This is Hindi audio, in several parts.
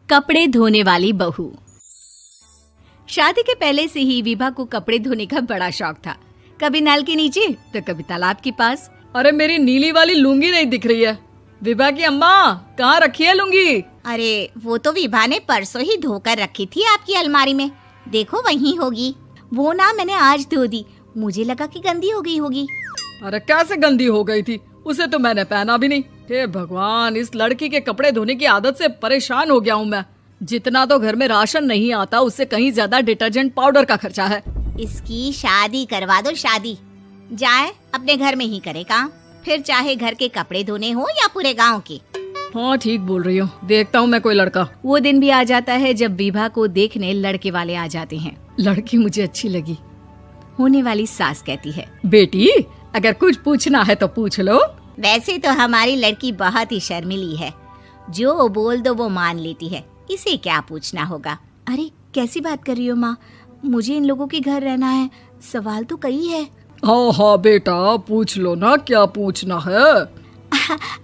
कपड़े धोने वाली बहू। शादी के पहले से ही विभा को कपड़े धोने का बड़ा शौक था। कभी नल के नीचे तो कभी तालाब के पास। अरे मेरी नीली वाली लुंगी नहीं दिख रही है। विभा की अम्मा, कहाँ रखी है लुंगी? अरे वो तो विभा ने परसों ही धोकर रखी थी आपकी अलमारी में, देखो वहीं होगी। वो ना मैंने आज धो दी, मुझे लगा कि गंदी हो गई होगी। अरे कैसे गंदी हो गई थी? उसे तो मैंने पहना भी नहीं। हे भगवान, इस लड़की के कपड़े धोने की आदत से परेशान हो गया हूँ मैं। जितना तो घर में राशन नहीं आता, उससे कहीं ज्यादा डिटर्जेंट पाउडर का खर्चा है। इसकी शादी करवा दो, शादी जाए अपने घर में ही करे काम, फिर चाहे घर के कपड़े धोने हो या पूरे गांव के। हाँ ठीक बोल रही हो, देखता हूँ मैं कोई लड़का। वो दिन भी आ जाता है जब विभा को देखने लड़के वाले आ जाते हैं। लड़की मुझे अच्छी लगी। होने वाली सास कहती है, बेटी अगर कुछ पूछना है तो पूछ लो। वैसे तो हमारी लड़की बहुत ही शर्मीली है, जो बोल दो वो मान लेती है, इसे क्या पूछना होगा। अरे कैसी बात कर रही हो माँ, मुझे इन लोगों के घर रहना है, सवाल तो कई है। हाँ हाँ बेटा, पूछ लो ना, क्या पूछना है।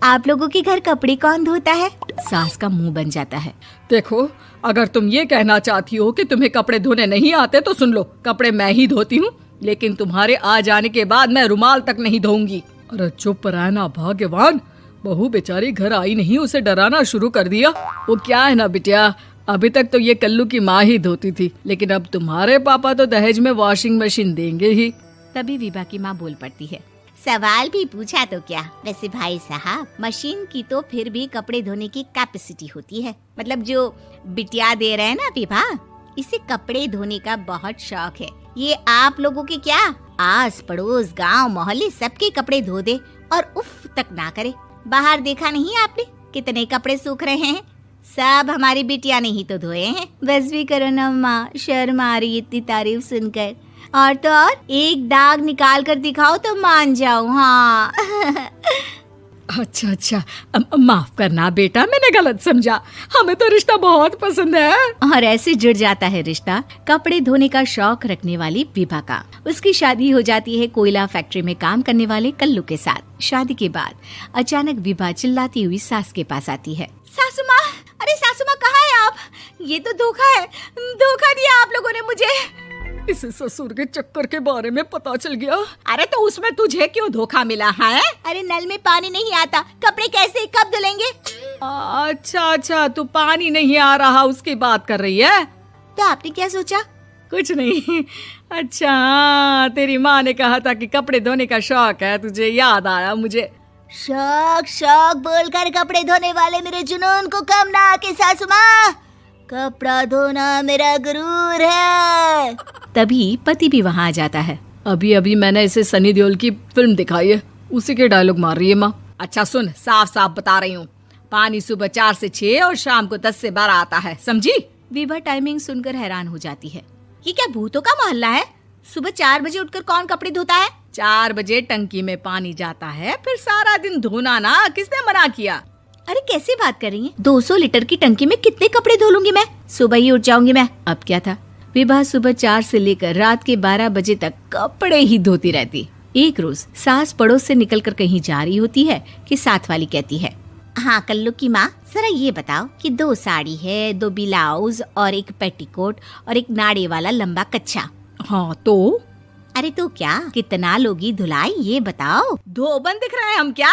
आप लोगों के घर कपड़े कौन धोता है? सास का मुंह बन जाता है। देखो, अगर तुम ये कहना चाहती हो कि तुम्हें कपड़े धोने नहीं आते तो सुन लो, कपड़े मैं ही धोती हूँ, लेकिन तुम्हारे आ जाने के बाद मैं रुमाल तक नहीं धोऊंगी। अरे चुप रहना भाग्यवान, बहू बेचारी घर आई नहीं, उसे डराना शुरू कर दिया। वो क्या है ना बिटिया, अभी तक तो ये कल्लू की माँ ही धोती थी, लेकिन अब तुम्हारे पापा तो दहेज में वॉशिंग मशीन देंगे ही। तभी विभा की माँ बोल पड़ती है, सवाल भी पूछा तो क्या। वैसे भाई साहब, मशीन की तो फिर भी कपड़े धोने की कैपेसिटी होती है, मतलब जो बिटिया दे रहे हैं ना विभा, इसे कपड़े धोने का बहुत शौक है। ये आप लोगों के क्या, आस पड़ोस गांव मोहल्ले सबके कपड़े धो दे और उफ तक ना करे। बाहर देखा नहीं आपने कितने कपड़े सूख रहे हैं, सब हमारी बिटिया ने ही तो धोए हैं। बस भी करो ना माँ, शर्म आ रही इतनी तारीफ सुनकर। और तो और एक दाग निकाल कर दिखाओ तो मान जाओ। हाँ अच्छा अच्छा, माफ करना बेटा, मैंने गलत समझा। हमें तो रिश्ता बहुत पसंद है। और ऐसे जुड़ जाता है रिश्ता कपड़े धोने का शौक रखने वाली विभा का। उसकी शादी हो जाती है कोयला फैक्ट्री में काम करने वाले कल्लू के साथ। शादी के बाद अचानक विभा चिल्लाती हुई सास के पास आती है। सासू माँ, अरे सासू माँ कहाँ है आप? ये तो धोखा है, धोखा दिया आप लोगों ने मुझे। इसे ससुर के चक्कर के बारे में पता चल गया। अरे तो उसमें तुझे क्यों धोखा मिला है? अरे नल में पानी नहीं आता, कपड़े कैसे कब धुलेंगे? अच्छा अच्छा, तू पानी नहीं आ रहा उसकी बात कर रही है। तो आपने क्या सोचा? कुछ नहीं। अच्छा, तेरी माँ ने कहा था कि कपड़े धोने का शौक है तुझे, याद आया मुझे। शौक शौक बोलकर कपड़े धोने वाले मेरे जुनून को कम ना आके सासू माँ, कपड़ा धोना मेरा गुरूर है। तभी पति भी वहाँ आ जाता है। अभी अभी मैंने इसे सनी देओल की फिल्म दिखाई है, उसी के डायलॉग मार रही है माँ। अच्छा सुन, साफ साफ बता रही हूँ, पानी सुबह 4 से 6 और शाम को 10 से 12 आता है, समझी? विभा टाइमिंग सुनकर हैरान हो जाती है। ये क्या भूतों का मोहल्ला है? सुबह 4 बजे उठकर कौन कपड़े धोता है? 4 बजे टंकी में पानी जाता है, फिर सारा दिन धोना ना, किसने मना किया? अरे कैसी बात कर रही हैं? 200 लीटर की टंकी में कितने कपड़े धो लूंगी मैं, सुबह ही उठ जाऊंगी मैं। अब क्या था, विभा सुबह 4 से लेकर रात के 12 बजे तक कपड़े ही धोती रहती। एक रोज सास पड़ोस से निकलकर कहीं जा रही होती है कि साथ वाली कहती है, हाँ कल्लू की माँ, जरा ये बताओ कि 2 साड़ी है, 2 ब्लाउज और एक पेटीकोट और एक नाड़े वाला लंबा कच्छा। हाँ तो? अरे तो क्या, कितना लोगी धुलाई ये बताओ। धोबन दिख रहे हैं हम क्या?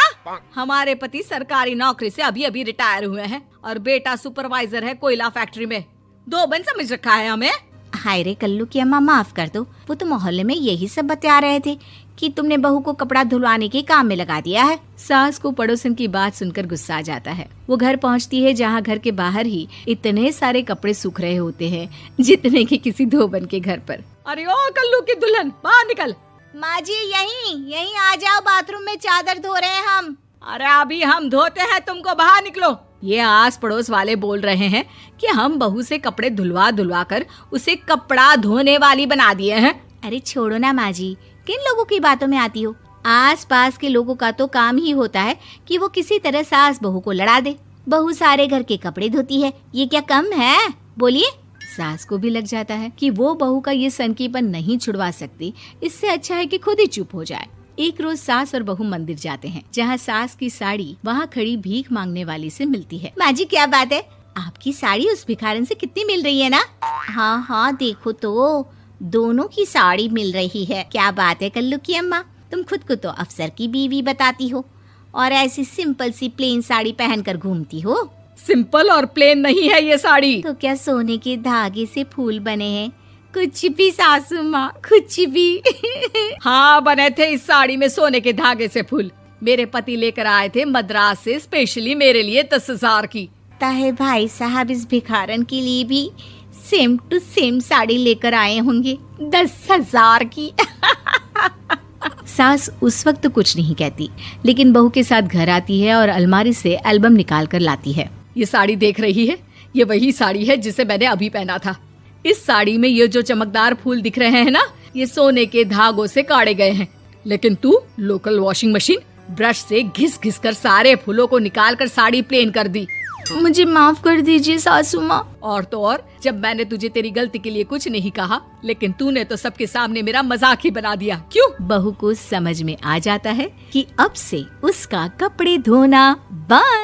हमारे पति सरकारी नौकरी से अभी अभी रिटायर हुए हैं और बेटा सुपरवाइजर है कोयला फैक्ट्री में। धोबन समझ रखा है हमें। हाय रे कल्लू की अम्मा, माफ कर दो, वो तो मोहल्ले में यही सब बता रहे थे कि तुमने बहू को कपड़ा धुलवाने के काम में लगा दिया है। सास को पड़ोसन की बात सुनकर गुस्सा आ जाता है। वो घर पहुंचती है जहां घर के बाहर ही इतने सारे कपड़े सूख रहे होते हैं जितने कि किसी धोबन के घर पर। अरे ओ कल्लू की दुल्हन, बाहर निकल। माँ जी यहीं आ जाओ, बाथरूम में चादर धो रहे हैं हम। अरे अभी हम धोते हैं, तुमको बाहर निकलो। ये आस पड़ोस वाले बोल रहे हैं कि हम बहू से कपड़े धुलवा धुलवा कर उसे कपड़ा धोने वाली बना दिए हैं। अरे छोड़ो ना माँ जी, किन लोगों की बातों में आती हो? आस पास के लोगों का तो काम ही होता है कि वो किसी तरह सास बहू को लड़ा दे। बहू सारे घर के कपड़े धोती है, ये क्या कम है? बोलिए। सास को भी लग जाता है कि वो बहू का ये सनकीपन नहीं छुड़वा सकती, इससे अच्छा है कि खुद ही चुप हो जाए। एक रोज सास और बहू मंदिर जाते हैं, जहाँ सास की साड़ी वहाँ खड़ी भीख मांगने वाली से मिलती है। माँ जी क्या बात है, आपकी साड़ी उस भिखारन से कितनी मिल रही है ना? हाँ हाँ देखो तो, दोनों की साड़ी मिल रही है। क्या बात है कल्लू की अम्मा, तुम खुद को तो अफसर की बीवी बताती हो और ऐसी सिंपल सी प्लेन साड़ी पहनकर घूमती हो। सिंपल और प्लेन नहीं है ये साड़ी। तो क्या सोने के धागे से फूल बने हैं? कुछ भी सासू माँ, कुछ भी। हाँ बने थे इस साड़ी में सोने के धागे से फूल। मेरे पति लेकर आए थे मद्रास से स्पेशली मेरे लिए 10,000 की। ताहे भाई साहब इस भिखारन के लिए भी सेम टू सेम साड़ी लेकर आए होंगे 10,000 की। सास उस वक्त तो कुछ नहीं कहती, लेकिन बहू के साथ घर आती है और अलमारी से एल्बम निकाल कर लाती है। ये साड़ी देख रही है, ये वही साड़ी है जिसे मैंने अभी पहना था। इस साड़ी में ये जो चमकदार फूल दिख रहे हैं ना, ये सोने के धागों से काढ़े गए हैं। लेकिन तू लोकल वॉशिंग मशीन ब्रश से घिस घिस कर सारे फूलों को निकाल कर साड़ी प्लेन कर दी। मुझे माफ कर दीजिए सासू माँ। और तो और, जब मैंने तुझे तेरी गलती के लिए कुछ नहीं कहा, लेकिन तूने तो सबके सामने मेरा मजाक ही बना दिया। क्यों? बहू को समझ में आ जाता है कि अब से उसका कपड़े धोना बंद।